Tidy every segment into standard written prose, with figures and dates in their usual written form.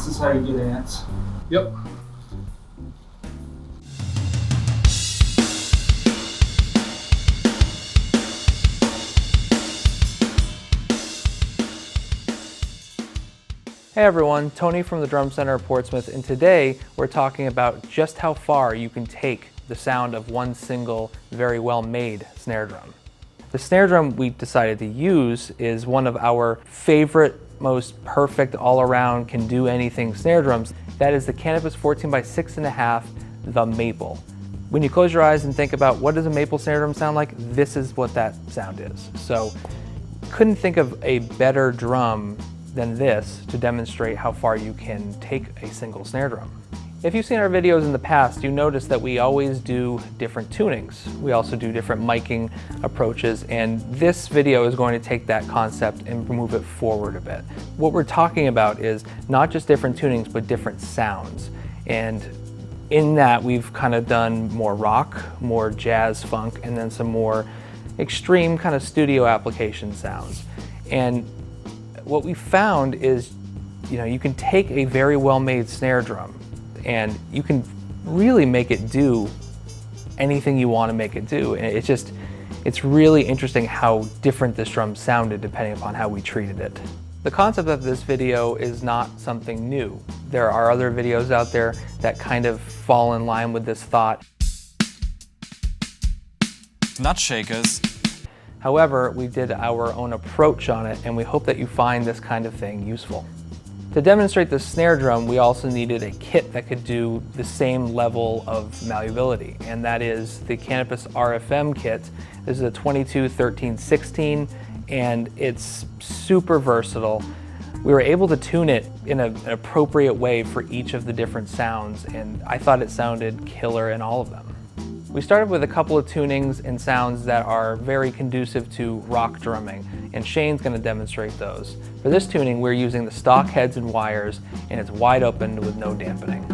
This is how you get ants. Yep. Hey everyone, Tony from the Drum Center of Portsmouth, and today we're talking about just how far you can take the sound of one single, very well-made snare drum. The snare drum we decided to use is one of our favorite, most perfect, all-around, can-do-anything snare drums. That is the Canopus 14x6.5, the Maple. When you close your eyes and think about what does a maple snare drum sound like, this is what that sound is. So, couldn't think of a better drum than this to demonstrate how far you can take a single snare drum. If you've seen our videos in the past, you notice that we always do different tunings. We also do different miking approaches, and this video is going to take that concept and move it forward a bit. What we're talking about is not just different tunings, but different sounds. And in that, we've kind of done more rock, more jazz funk, and then some more extreme kind of studio application sounds. And what we found is, you can take a very well-made snare drum and you can really make it do anything you want to make it do. And it's really interesting how different this drum sounded depending upon how we treated it. The concept of this video is not something new. There are other videos out there that kind of fall in line with this thought. Nut shakers. However, we did our own approach on it, and we hope that you find this kind of thing useful. To demonstrate the snare drum, we also needed a kit that could do the same level of malleability, and that is the Canopus RFM kit. This is a 22, 13, 16, and it's super versatile. We were able to tune it in an appropriate way for each of the different sounds, and I thought it sounded killer in all of them. We started with a couple of tunings and sounds that are very conducive to rock drumming, and Shane's going to demonstrate those. For this tuning, we're using the stock heads and wires, and it's wide open with no dampening.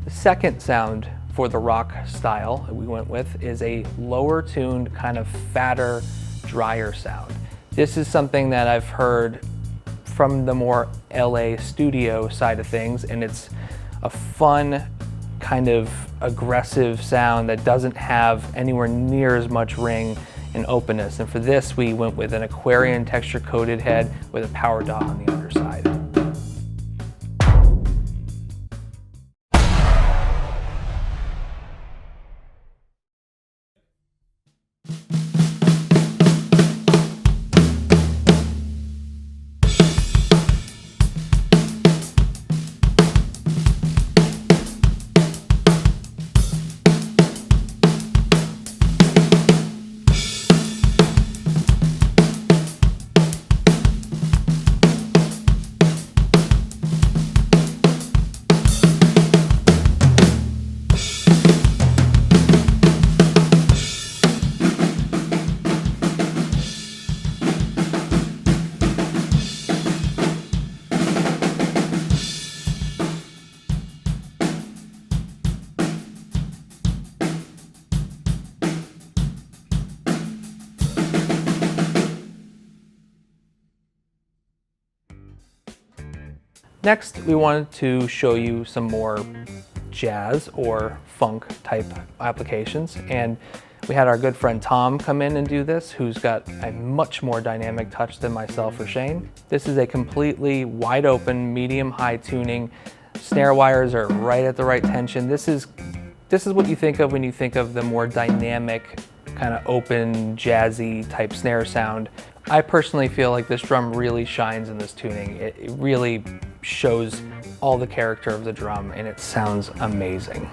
The second sound for the rock style that we went with is a lower tuned, kind of fatter, drier sound. This is something that I've heard from the more LA studio side of things, and it's a fun, kind of aggressive sound that doesn't have anywhere near as much ring and openness. And for this, we went with an Aquarian texture coated head with a power dot on the underside. Next, we wanted to show you some more jazz or funk type applications, and We had our good friend Tom come in and do this, who's got a much more dynamic touch than myself or Shane. This is a completely wide open, medium-high tuning. Snare wires are right at the right tension. This is what you think of when you think of the more dynamic, kind of open, jazzy type snare sound. I personally feel like this drum really shines in this tuning. It really shows all the character of the drum, and it sounds amazing.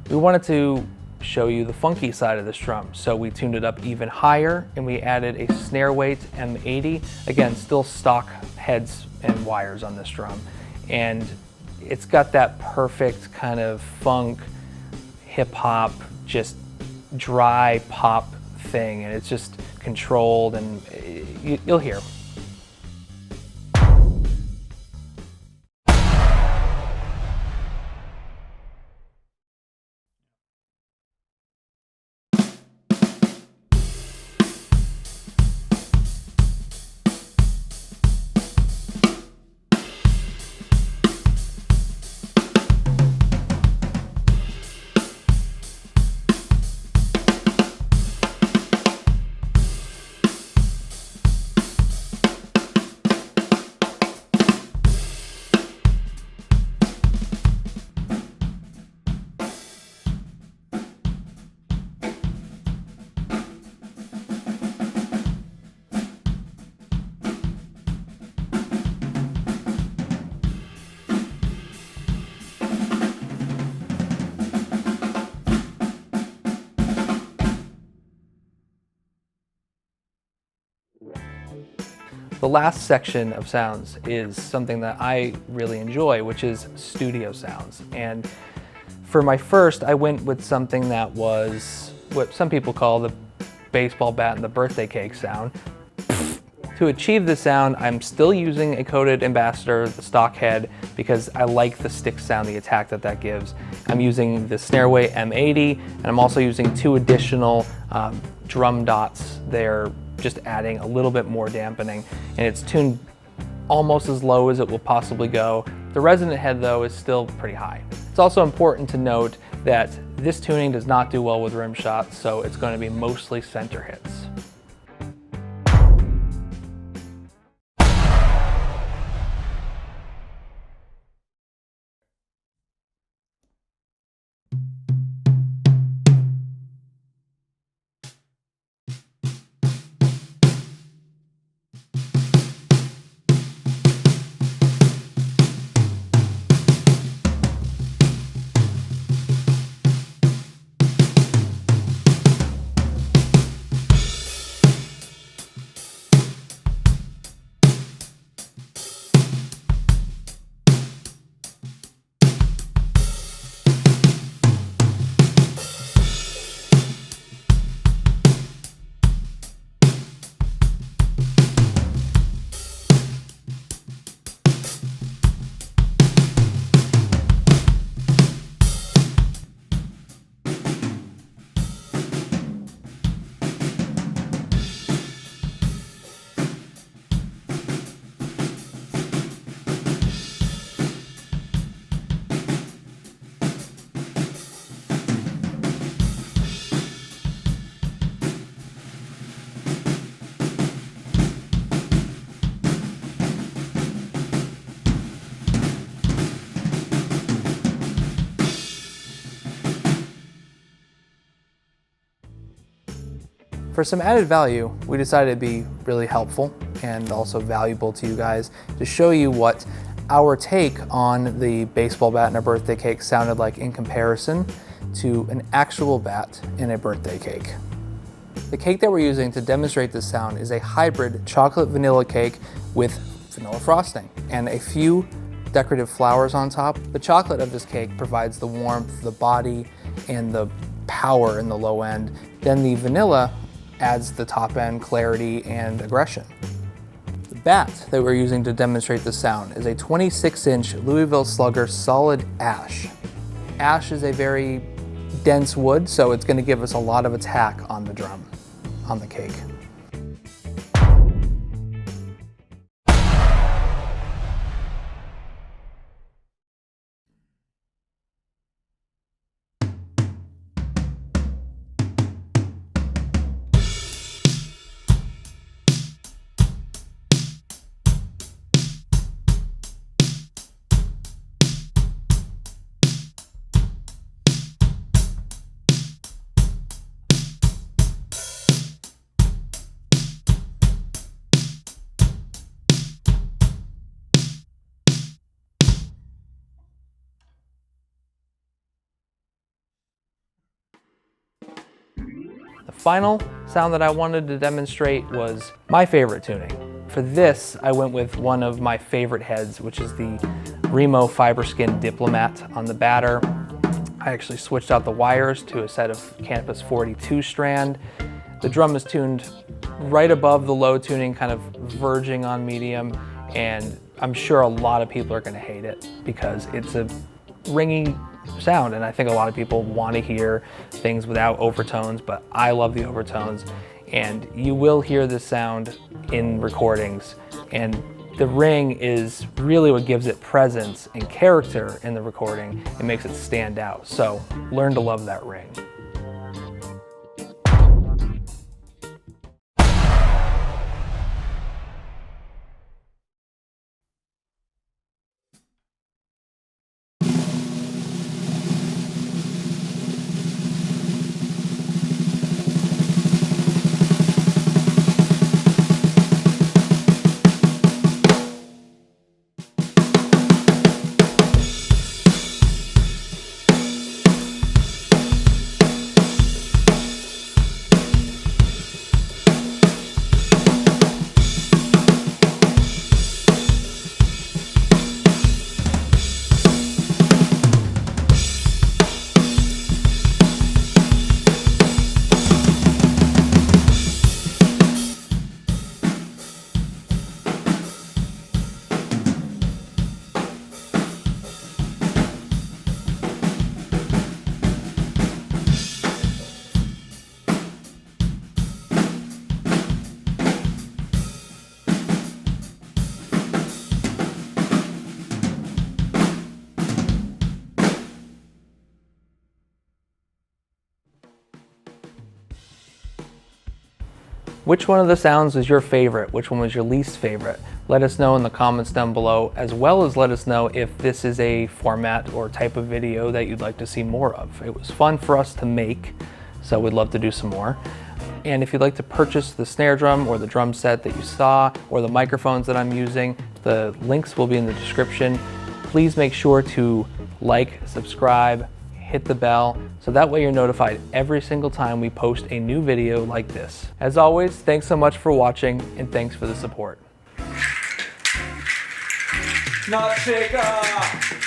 We wanted to show you the funky side of this drum, so we tuned it up even higher and we added a snare weight M80. Again, still stock heads and wires on this drum. And it's got that perfect kind of funk, hip hop, just dry pop thing, and it's just controlled, and you'll hear. The last section of sounds is something that I really enjoy, which is studio sounds. And for my first, I went with something that was what some people call the baseball bat and the birthday cake sound. To achieve this sound, I'm still using a coated ambassador, the stock head, because I like the stick sound, the attack that gives. I'm using the Snareway M80, and I'm also using 2 additional drum dots. They're just adding a little bit more dampening, and it's tuned almost as low as it will possibly go. The resonant head, though, is still pretty high. It's also important to note that this tuning does not do well with rim shots, so it's going to be mostly center hits. For some added value, we decided it'd be really helpful and also valuable to you guys to show you what our take on the baseball bat in a birthday cake sounded like in comparison to an actual bat in a birthday cake. The cake that we're using to demonstrate this sound is a hybrid chocolate vanilla cake with vanilla frosting and a few decorative flowers on top. The chocolate of this cake provides the warmth, the body, and the power in the low end. Then the vanilla adds the top end clarity and aggression. The bat that we're using to demonstrate the sound is a 26-inch Louisville Slugger solid ash. Ash is a very dense wood, so it's going to give us a lot of attack on the drum, on the cake. The final sound that I wanted to demonstrate was my favorite tuning. For this, I went with one of my favorite heads, which is the Remo Fiberskin Diplomat on the batter. I actually switched out the wires to a set of Canopus 42 strand. The drum is tuned right above the low tuning, kind of verging on medium, and I'm sure a lot of people are going to hate it because it's a ringy sound, and I think a lot of people want to hear things without overtones, but I love the overtones, and you will hear this sound in recordings, and the ring is really what gives it presence and character in the recording. It makes it stand out, so learn to love that ring. Which one of the sounds was your favorite? Which one was your least favorite? Let us know in the comments down below, as well as let us know if this is a format or type of video that you'd like to see more of. It was fun for us to make, so we'd love to do some more. And if you'd like to purchase the snare drum or the drum set that you saw, or the microphones that I'm using, the links will be in the description. Please make sure to like, subscribe, hit the bell, so that way you're notified every single time we post a new video like this. As always, thanks so much for watching, and thanks for the support. Not shaker!